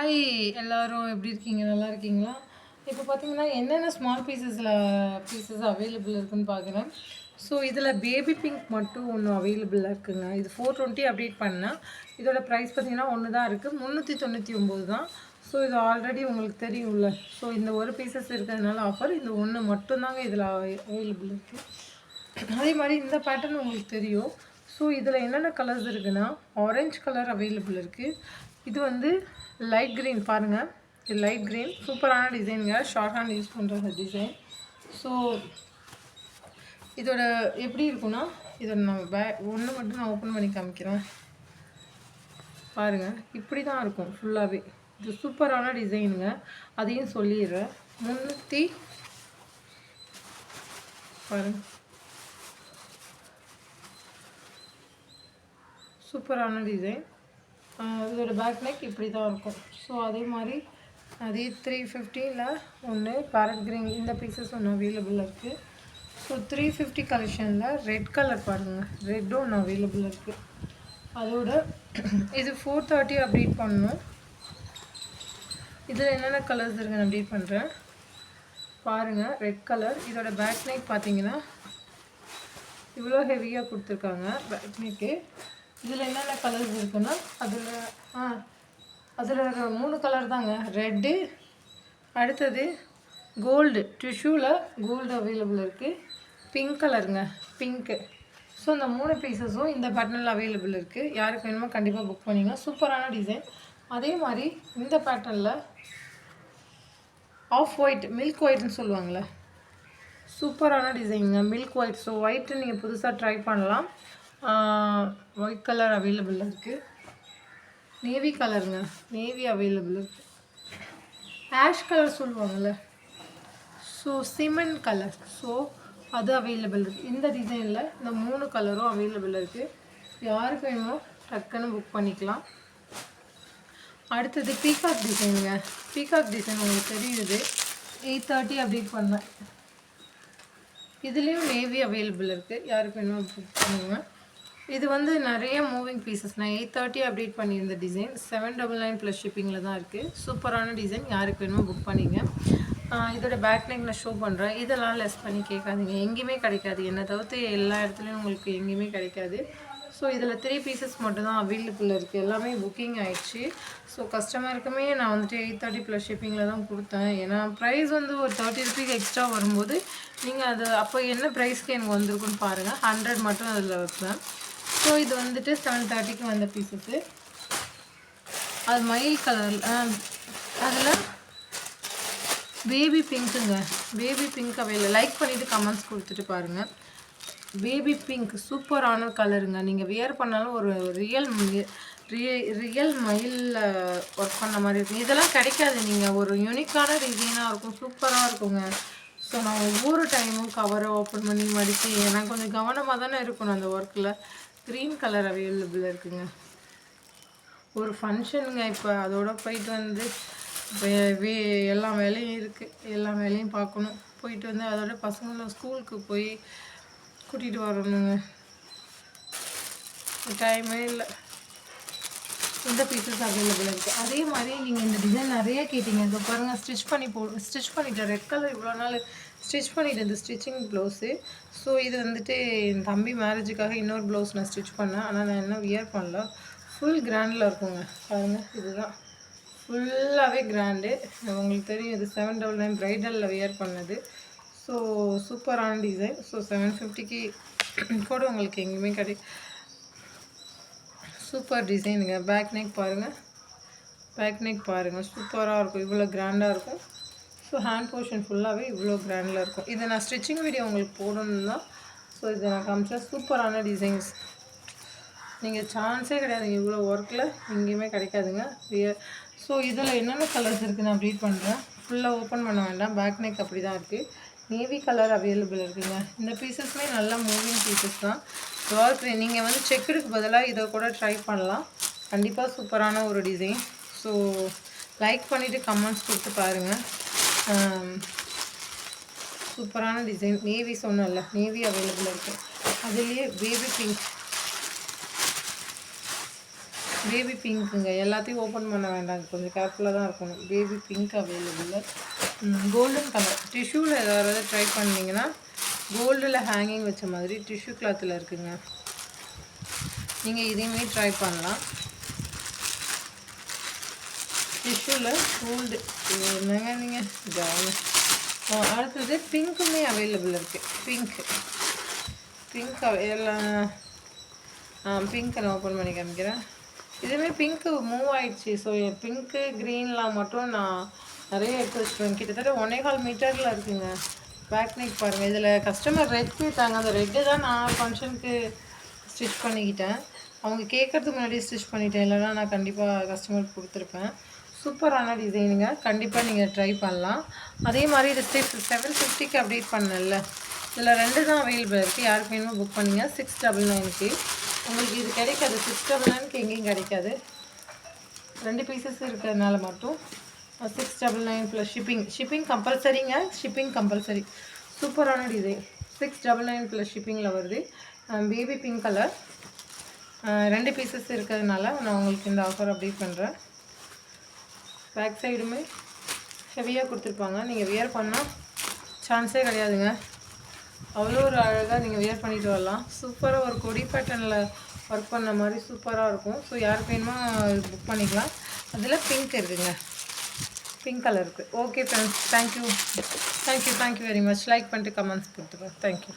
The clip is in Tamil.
ஹாய் எல்லாரும் எப்படி இருக்கீங்க? நல்லா இருக்கீங்களா? இப்போ பார்த்தீங்கன்னா என்னென்ன ஸ்மால் பீசஸ் அவைலபிள் இருக்குன்னு பார்க்குறேன். ஸோ இதில் பேபி பிங்க் மட்டும் ஒன்று அவைலபிளாக இருக்குங்க. இது 420 அப்டேட் பண்ணேன். இதோட ப்ரைஸ் பார்த்தீங்கன்னா ஒன்று தான் இருக்குது, 399 தான். ஸோ இது ஆல்ரெடி உங்களுக்கு தெரியும்ல. ஸோ இந்த ஒரு பீசஸ் இருக்கிறதுனால ஆஃபர், இந்த ஒன்று மட்டும்தாங்க இதில் அவைலபிள் இருக்குது. அதே மாதிரி இந்த பேட்டர்ன் உங்களுக்கு தெரியும். ஸோ இதில் என்னென்ன கலர்ஸ் இருக்குன்னா, ஆரஞ்சு கலர் அவைலபிள் இருக்குது. இது வந்து லைட் க்ரீன் பாருங்கள், இது லைட் க்ரீன் சூப்பரான டிசைனுங்க. ஷார்ட் ஹேண்ட் யூஸ் பண்ணுற டிசைன். ஸோ இதோட எப்படி இருக்குன்னா, இதோட நம்ம ஒன்று மட்டும் நான் ஓப்பன் பண்ணி காமிக்கிறேன் பாருங்கள். இப்படி தான் இருக்கும் ஃபுல்லாகவே. இது சூப்பரான டிசைனுங்க, அதையும் சொல்லிடுறேன். 300 பாருங்கள், சூப்பரான டிசைன். இதோட பேக் நெக் இப்படி தான் இருக்கும். ஸோ அதே மாதிரி அதே 350ல் ஒன்று பேரட் க்ரீன் இந்த பீசஸ் ஒன்று அவைலபிள் இருக்குது. ஸோ 350 கலெக்ஷனில் ரெட் கலர் பாருங்கள், ரெட்டும் ஒன்று அவைலபிள் இருக்குது. அதோட இது 430 அப்டேட் பண்ணணும். இதில் என்னென்ன கலர்ஸ் இருக்குன்னு அப்டேட் பண்ணுறேன் பாருங்கள். ரெட் கலர், இதோட பேக் நெக் பார்த்தீங்கன்னா இவ்வளோ ஹெவியாக கொடுத்துருக்காங்க பேக் நெக்கு. இதில் என்னென்ன கலர்ஸ் இருக்குன்னா, அதில் 3 கலர் தாங்க. ரெட்டு, அடுத்தது கோல்டு, டிஷ்யூவில் கோல்டு அவைலபிள் இருக்குது. பிங்க் கலருங்க, பிங்க்கு. ஸோ இந்த 3 பீசஸும் இந்த பேட்டர்னில் அவைலபிள் இருக்குது. யாருக்கு வேணுமோ கண்டிப்பாக புக் பண்ணிங்க. சூப்பரான டிசைன். அதே மாதிரி இந்த பேட்டர்னில் ஆஃப் ஒயிட், மில்க் ஒயிட்னு சொல்லுவாங்களே, சூப்பரான டிசைனுங்க, மில்க் ஒயிட். ஸோ ஒயிட்டு நீங்கள் புதுசாக ட்ரை பண்ணலாம். ஒயிட் கலர் அவைலபிள் இருக்குது. நேவி கலருங்க, நேவி அவைலபிள் இருக்குது. ஆஷ் கலர் சொல்லுவாங்கள்ல, ஸோ சிமெண்ட் கலர், ஸோ அது அவைலபிள் இருக்குது. இந்த டிசைனில் இந்த 3 கலரும் அவைலபிள் இருக்குது. யாருக்கு வேணுமோ டக்குன்னு புக் பண்ணிக்கலாம். அடுத்தது பீகாக் டிசைனுங்க. பீகாக் டிசைன் உங்களுக்கு தெரியுது, 830 அப்டேட் பண்ணேன். இதுலேயும் நேவி அவைலபிள் இருக்குது. யாருக்கு வேணுமோ புக் பண்ணுங்க. இது வந்து நிறைய மூவிங் பீசஸ். நான் 830 அப்டேட் பண்ணியிருந்த டிசைன் 799 ப்ளஸ் ஷிப்பிங்கில் தான் இருக்குது. சூப்பரான டிசைன், யாருக்கு வேணுமோ புக் பண்ணிங்க. இதோட பேக் நெக் நான் ஷோ பண்ணுறேன். இதெல்லாம் லெஸ் பண்ணி கேட்காதீங்க, எங்கேயுமே கிடைக்காது. என்னை தவிர்த்து எல்லா இடத்துலையும் உங்களுக்கு எங்கேயுமே கிடைக்காது. ஸோ இதில் 3 பீசஸ் மட்டும்தான் அவைலபிள் இருக்குது. எல்லாமே புக்கிங் ஆகிடுச்சு. ஸோ கஸ்டமருக்குமே நான் வந்துட்டு 830 ப்ளஸ் ஷிப்பிங்கில் தான் கொடுத்தேன். ஏன்னா ப்ரைஸ் வந்து ஒரு 30 ருபீஸ் எக்ஸ்ட்ரா வரும்போது நீங்கள் அது அப்போ என்ன ப்ரைஸ்க்கு எனக்கு வந்திருக்குன்னு பாருங்கள். 100 மட்டும் அதில் வைப்பேன். ஸோ இது வந்துட்டு 730க்கு வந்த பீஸஸு. அது மயில் கலர், அதில் பேபி பிங்க்குங்க. பேபி பிங்க் அவையில் லைக் பண்ணிவிட்டு கமெண்ட்ஸ் கொடுத்துட்டு பாருங்கள். பேபி பிங்க் சூப்பரான கலருங்க. நீங்கள் வியர் பண்ணாலும் ஒரு ரியல் மயிலில் ஒர்க் பண்ண மாதிரி இருக்கும். இதெல்லாம் கிடைக்காது. நீங்கள் ஒரு யூனிக்கான டிசைனாக இருக்கும், சூப்பராக இருக்குங்க. ஸோ நான் ஒவ்வொரு டைமும் கவரை ஓப்பன் பண்ணி மடித்து எனக்கு கொஞ்சம் கவனமாக தானே இருக்கணும் அந்த ஒர்க்கில். க்ரீன் கலர் அவைலபிள் இருக்குங்க. ஒரு ஃபங்க்ஷனுங்க, இப்போ அதோட போயிட்டு வந்து எல்லா வேலையும் இருக்குது, எல்லா வேலையும் பார்க்கணும். போயிட்டு வந்து அதோட பசங்களை ஸ்கூலுக்கு போய் கூட்டிகிட்டு வரணுங்க, டைமே இல்லை. இந்த பீசஸ் அவைலபிள் இருக்குது. அதே மாதிரி நீங்கள் இந்த டிசைன் நிறைய கேட்டிங்க. இப்போ பாருங்கள், ஸ்டிச் பண்ணிட்டேன். ரெட் கலர் இவ்வளோ நாள் ஸ்டிச் பண்ணிவிட்டு இந்த ஸ்டிச்சிங் ப்ளவுஸு. ஸோ இது வந்துட்டு என் தம்பி மேரேஜுக்காக இன்னொரு ப்ளவுஸ் நான் ஸ்டிச் பண்ணேன். ஆனால் நான் என்ன வியர் பண்ணல. ஃபுல் கிராண்டில் இருக்குங்க பாருங்கள். இதுதான் ஃபுல்லாகவே கிராண்டு. உங்களுக்கு தெரியும், இது 799 ப்ரைடலில் வியர் பண்ணது. ஸோ சூப்பரான டிசைன். ஸோ 750க்கு கூட உங்களுக்கு எங்கேயுமே சூப்பர் டிசைனுங்க. பேக் நெக் பாருங்கள், பேக் நெக் பாருங்கள், சூப்பராக இருக்கும். இவ்வளோ கிராண்டாக இருக்கும். ஸோ ஹேண்ட் போர்ஷன் ஃபுல்லாகவே இவ்வளோ கிராண்டில் இருக்கும். இதை நான் ஸ்டிச்சிங் வீடியோ உங்களுக்கு போடணும் தான். ஸோ இதை நான் காமிச்சா சூப்பரான டிசைன்ஸ். நீங்கள் சான்ஸே கிடையாது, இவ்வளோ ஒர்க்கில் எங்கேயுமே கிடைக்காதுங்க. ஸோ இதில் என்னென்ன கலர்ஸ் இருக்குது நான் அப்டேட் பண்ணுறேன். ஃபுல்லாக ஓப்பன் பண்ண வேண்டாம். பேக் நெக் அப்படி தான் இருக்குது. நேவி கலர் அவைலபிள் இருக்குங்க. இந்த பீசஸ்மே நல்லா மூவிங் பீசஸ் தான். டார்க் நீங்கள் வந்து செக்குடுக்கு பதிலாக இதை கூட ட்ரை பண்ணலாம். கண்டிப்பாக சூப்பரான ஒரு டிசைன். ஸோ லைக் பண்ணிவிட்டு கமெண்ட்ஸ் கொடுத்து பாருங்கள். சூப்பரான டிசைன். நேவி சொன்னல, நேவி அவைலபிள் இருக்குது. அதுலேயே பேபி பிங்க், பேபி பிங்க்குங்க. எல்லாத்தையும் ஓப்பன் பண்ண வேண்டாங்க, கொஞ்சம் கேர்ஃபுல்லாக தான் இருக்கணும். Baby pink available. Golden colour டிஷ்யூவில் ஏதாவது ட்ரை பண்ணிங்கன்னா கோல்டில் ஹேங்கிங் வச்ச மாதிரி டிஷ்யூ கிளாத்தில் இருக்குங்க. நீங்கள் இதையுமே ட்ரை பண்ணலாம். டிஷ்யூவில் கோல்டு என்னங்க நீங்கள் ஜாலி. அடுத்தது பிங்க்குமே அவைலபிள் இருக்குது. பிங்க் எல்லாம் பிங்க்கை நான் ஓப்பன் பண்ணி காமிக்கிறேன். இதுவுமே பிங்க்கு மூவ் ஆயிடுச்சு. ஸோ பிங்க்கு க்ரீன்லாம் மட்டும் நான் நிறைய எடுத்து வச்சுருவேன். கிட்டத்தட்ட 1.25 மீட்டரில் இருக்குங்க. பேக் நெக் பாருங்கள். இதில் கஸ்டமர் ரெட் கேட்டாங்க. அந்த ரெட்டு தான் நான் ஃபங்க்ஷனுக்கு ஸ்டிச் பண்ணிக்கிட்டேன். அவங்க கேட்குறதுக்கு முன்னாடி ஸ்டிச் பண்ணிட்டேன், இல்லைனா நான் கண்டிப்பாக கஸ்டமருக்கு கொடுத்துருப்பேன். சூப்பரான டிசைனுங்க, கண்டிப்பாக நீங்கள் ட்ரை பண்ணலாம். அதே மாதிரி இது 750க்கு அப்டேட் பண்ணல. இதில் 2 தான் அவைலபிள் இருக்குது. யாருக்கு வேணுமோ புக் பண்ணிங்க. 699க்கு உங்களுக்கு இது கிடைக்காது. 699க்கு எங்கேயும் கிடைக்காது. 2 பீசஸ் இருக்கிறதுனால மட்டும் 699 ப்ளஸ் ஷிப்பிங் கம்பல்சரிங்க. Shipping compulsory. சூப்பரான டிசைன். 699 ப்ளஸ் ஷிப்பிங்கில் வருது. Baby pink colour. 2 பீசஸ் இருக்கிறதுனால நான் உங்களுக்கு இந்த ஆஃபர் அப்டேட் பண்ணுறேன். பேக் சைடுமே ஹெவியாக கொடுத்துருப்பாங்க. நீங்கள் வியர் பண்ணால் சான்ஸே கிடையாதுங்க. அவ்வளோ ஒரு அழகாக நீங்கள் வியர் பண்ணிட்டு வரலாம். சூப்பராக ஒரு கொடி பேட்டர்னில் ஒர்க் பண்ண மாதிரி சூப்பராக இருக்கும். ஸோ யாருக்கு வேணுமோ புக் பண்ணிக்கலாம். அதில் பிங்க் இருக்குதுங்க, பிங்க் கலர் இருக்குது. Okay friends, thank you very much. Like பண்ணிட்டு கமெண்ட்ஸ் கொடுத்துருவேன். தேங்க்யூ.